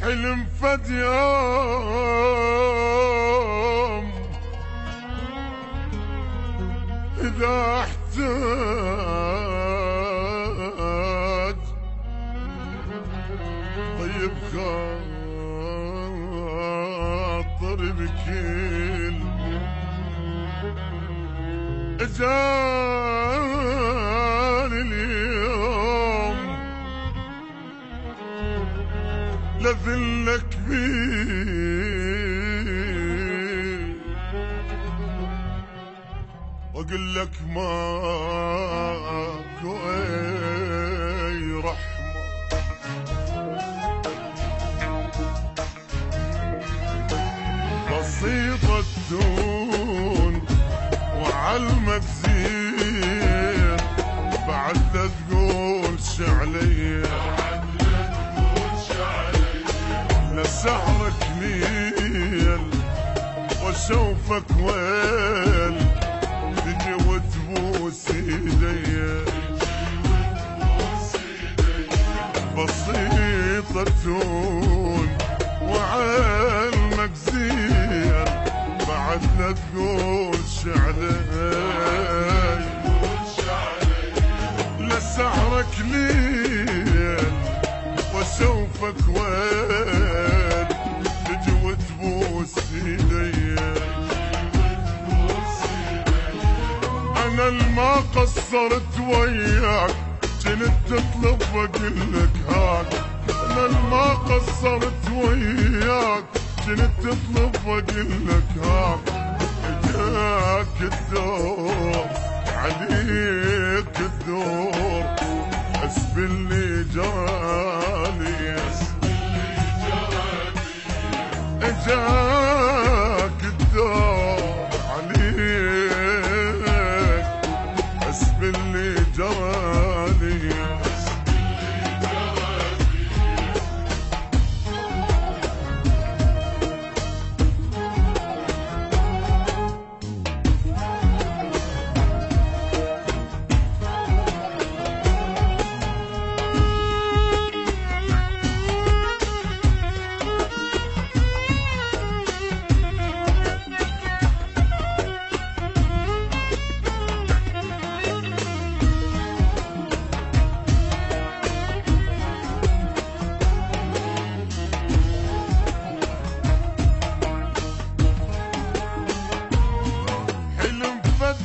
حلم فد يوم إذا احتاج طيب خاطر بكل جاني اليوم لذلك بيه واقول لك ماكو اي رحمة بسيطة تدون وعلمك زين بعد لا تقولش علي لسعرك ميل واشوفك ويل تجي وتبوس ايدي بسيطة تون وعلمك زين بعد لا تقولش علي لسعرك ليل واشوفك وين تجي وتبوس ايدي انا الما قصرت وياك كنت تطلب واقلك هاك انا الما قصرت وياك كنت تطلب واقلك هاك اجاك الدور عليك الدور حسب اللي جرالي اجاك الدور عليك حسب اللي جرالي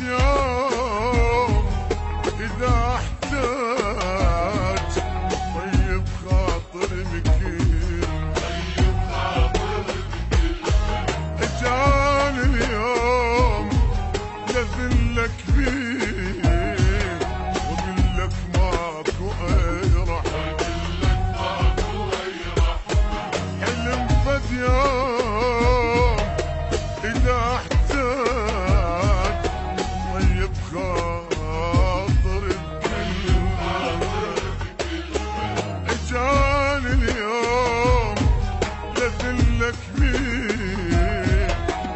يوم إذا احتاج طيب خاطر بكل اجاني اليوم لذلك بيه واقول لك ماكو اي رحمة حلم فد يوم إذا احتاج طيب خاطر بكل اجاني اليوم لذلك بيه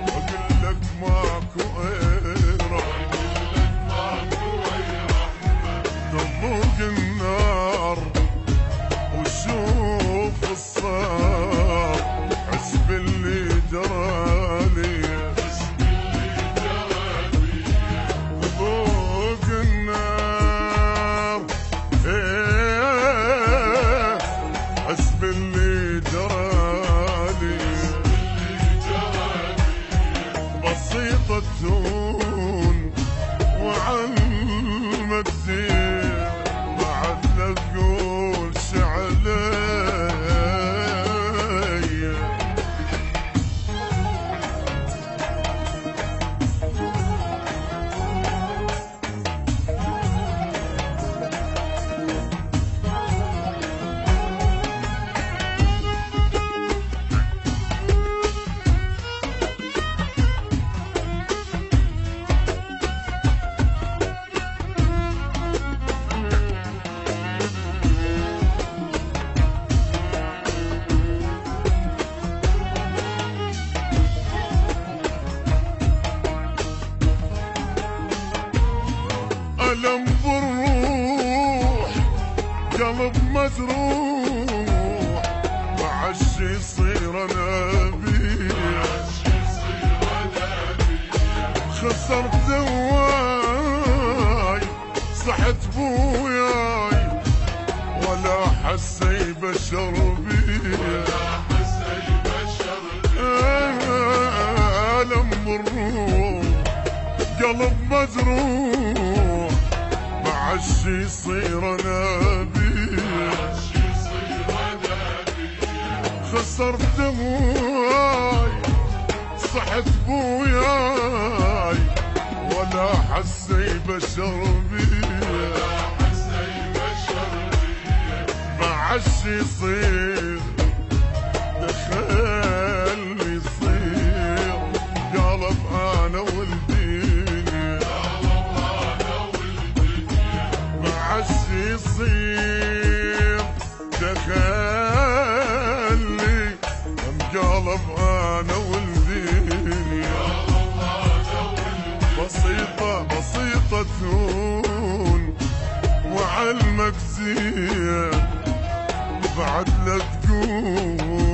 واقول لك ماكو اي رحمة ذوق النار وشوف الصار حسب اللي جرالي يصير انا بيه، خسرت دواي صحت بوياي ولا حسي بشر بيه، ألم الروح قلب مجروح مع الشي يصير انا بيه، خسرت دواي صحت بوياي ولا حسي بشر بيه، مع الشي يصير دخل يصير قلب انا والدنيا، مع الشي يصير دخل انقلب انا والدنيا، بسيطة بسيطة تهون وعلمك زين بعد لا تقول